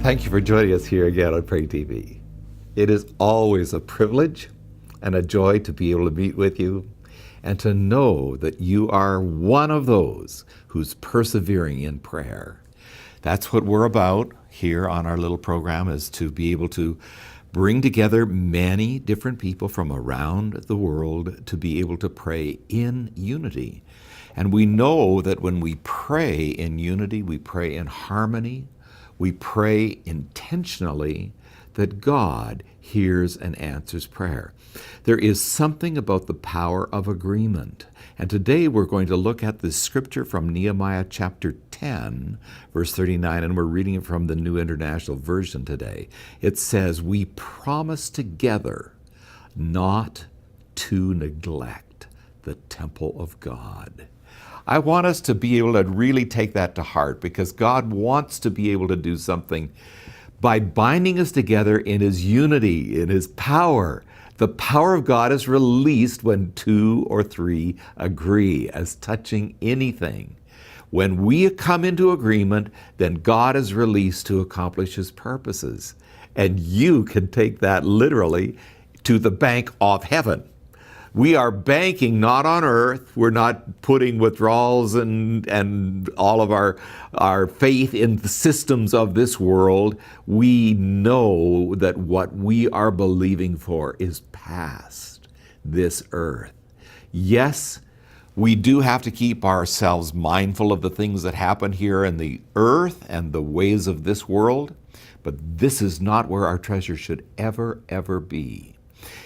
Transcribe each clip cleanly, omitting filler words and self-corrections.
Thank you for joining us here again on PrayTV. It is always a privilege and a joy to be able to meet with you and to know that you are one of those who's persevering in prayer. That's what we're about here on our little program, is to be able to bring together many different people from around the world to be able to pray in unity. And we know that when we pray in unity, we pray in harmony, we pray intentionally, that God hears and answers prayer. There is something about the power of agreement. And today we're going to look at this scripture from Nehemiah Chapter 10, verse 39, and we're reading it from the New International Version today. It says, "We promise together not to neglect the temple of God." I want us to be able to really take that to heart, because God wants to be able to do something by binding us together in His unity, in His power. The power of God is released when 2 or 3 agree as touching anything. When we come into agreement, then God is released to accomplish His purposes. And you can take that literally to the bank of heaven. We are banking not on earth. We're not putting withdrawals and all of our faith in the systems of this world. We know that what we are believing for is past this earth. Yes, we do have to keep ourselves mindful of the things that happen here in the earth and the ways of this world, but this is not where our treasure should ever be.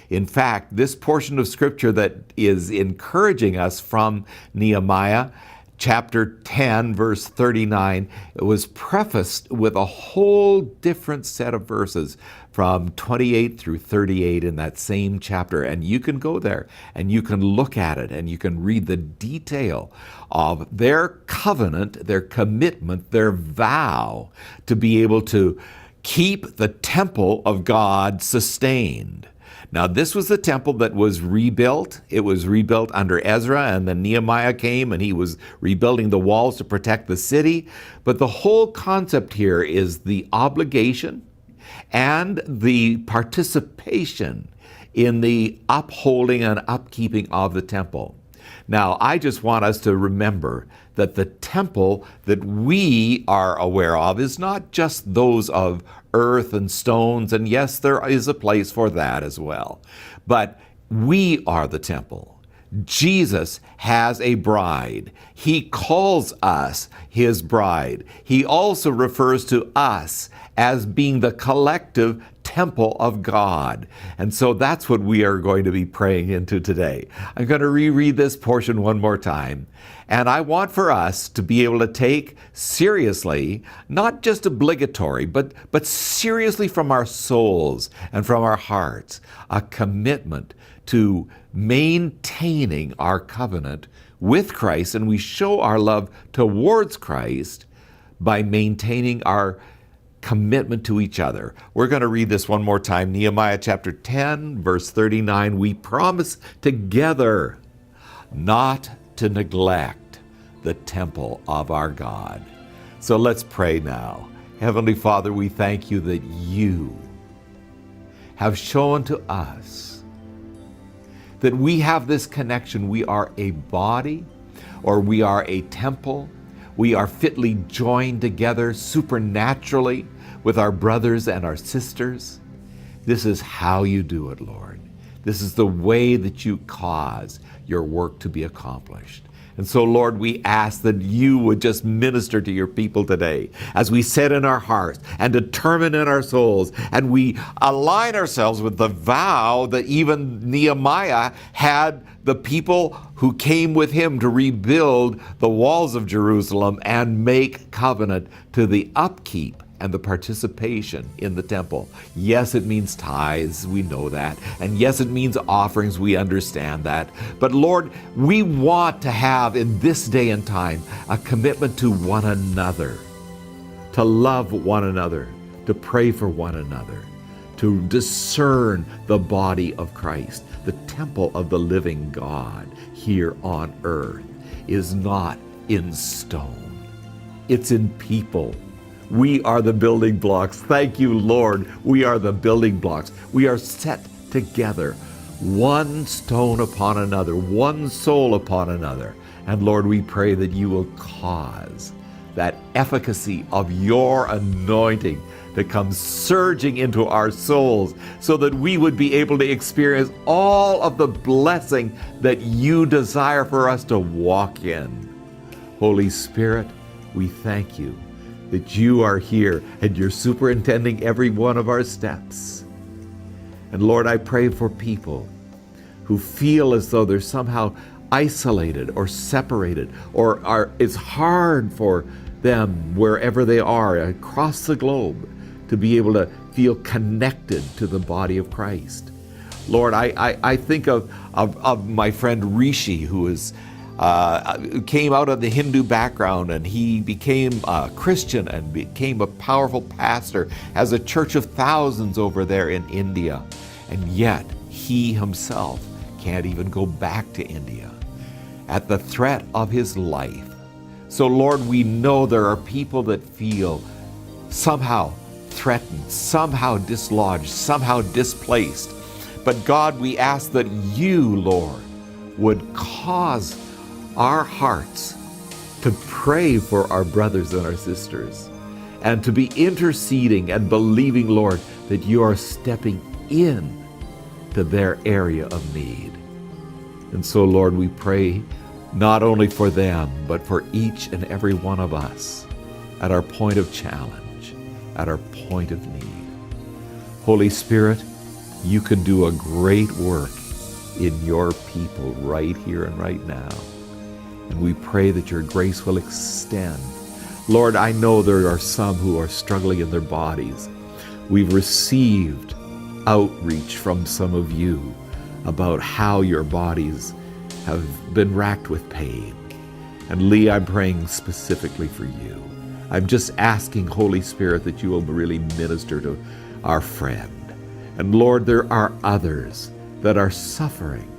In fact, this portion of scripture that is encouraging us from Nehemiah chapter 10, verse 39, it was prefaced with a whole different set of verses from 28 through 38 in that same chapter. And you can go there and you can look at it and you can read the detail of their covenant, their commitment, their vow to be able to keep the temple of God sustained. Now, this was the temple that was rebuilt. It was rebuilt under Ezra, and then Nehemiah came and he was rebuilding the walls to protect the city. But the whole concept here is the obligation and the participation in the upholding and upkeeping of the temple. Now, I just want us to remember that the temple that we are aware of is not just those of earth and stones, and yes, there is a place for that as well. But we are the temple. Jesus has a bride. He calls us His bride. He also refers to us as being the collective temple of God. And so that's what we are going to be praying into today. I'm going to reread this portion one more time. And I want for us to be able to take seriously, not just obligatory, but seriously from our souls and from our hearts, a commitment to maintaining our covenant with Christ. And we show our love towards Christ by maintaining our commitment to each other. We're going to read this one more time. Nehemiah chapter 10, verse 39. "We promise together not to neglect the temple of our God." So let's pray now. Heavenly Father, we thank you that you have shown to us that we have this connection. We are a body, or we are a temple. We are fitly joined together supernaturally with our brothers and our sisters. This is how you do it, Lord. This is the way that you cause your work to be accomplished. And so, Lord, we ask that you would just minister to your people today as we set in our hearts and determine in our souls, and we align ourselves with the vow that even Nehemiah had the people who came with him to rebuild the walls of Jerusalem and make covenant to the upkeep and the participation in the temple. Yes, it means tithes, we know that. And yes, it means offerings, we understand that. But Lord, we want to have in this day and time a commitment to one another, to love one another, to pray for one another, to discern the body of Christ. The temple of the living God here on earth is not in stone. It's in people. We are the building blocks. Thank you, Lord. We are the building blocks. We are set together, one stone upon another, one soul upon another. And Lord, we pray that you will cause that efficacy of your anointing to come surging into our souls so that we would be able to experience all of the blessing that you desire for us to walk in. Holy Spirit, we thank you that you are here and you're superintending every one of our steps. And Lord, I pray for people who feel as though they're somehow isolated or separated, or it's hard for them wherever they are across the globe to be able to feel connected to the body of Christ. Lord, I think of my friend Rishi, who came out of the Hindu background, and he became a Christian and became a powerful pastor, has a church of thousands over there in India. And yet he himself can't even go back to India at the threat of his life. So Lord, we know there are people that feel somehow threatened, somehow dislodged, somehow displaced. But God, we ask that you, Lord, would cause our hearts to pray for our brothers and our sisters, and to be interceding and believing, Lord, that you are stepping in to their area of need. And so, Lord, we pray not only for them, but for each and every one of us at our point of challenge, at our point of need. Holy Spirit, you can do a great work in your people right here and right now. And we pray that your grace will extend. Lord, I know there are some who are struggling in their bodies. We've received outreach from some of you about how your bodies have been racked with pain. And Lee, I'm praying specifically for you. I'm just asking, Holy Spirit, that you will really minister to our friend. And Lord, there are others that are suffering.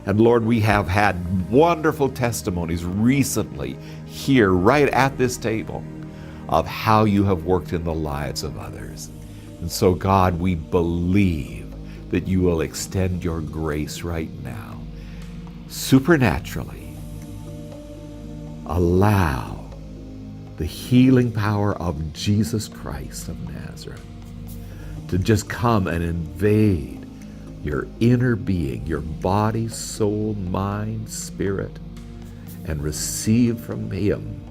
And Lord, we have had wonderful testimonies recently here, right at this table, of how you have worked in the lives of others. And so, God, we believe that you will extend your grace right now, supernaturally. Allow the healing power of Jesus Christ of Nazareth to just come and invade your inner being, your body, soul, mind, spirit, and receive from him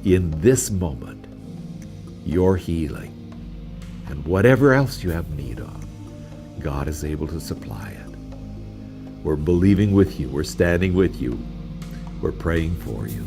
in this moment your healing. And whatever else you have need of, God is able to supply it. We're believing with you. We're standing with you. We're praying for you.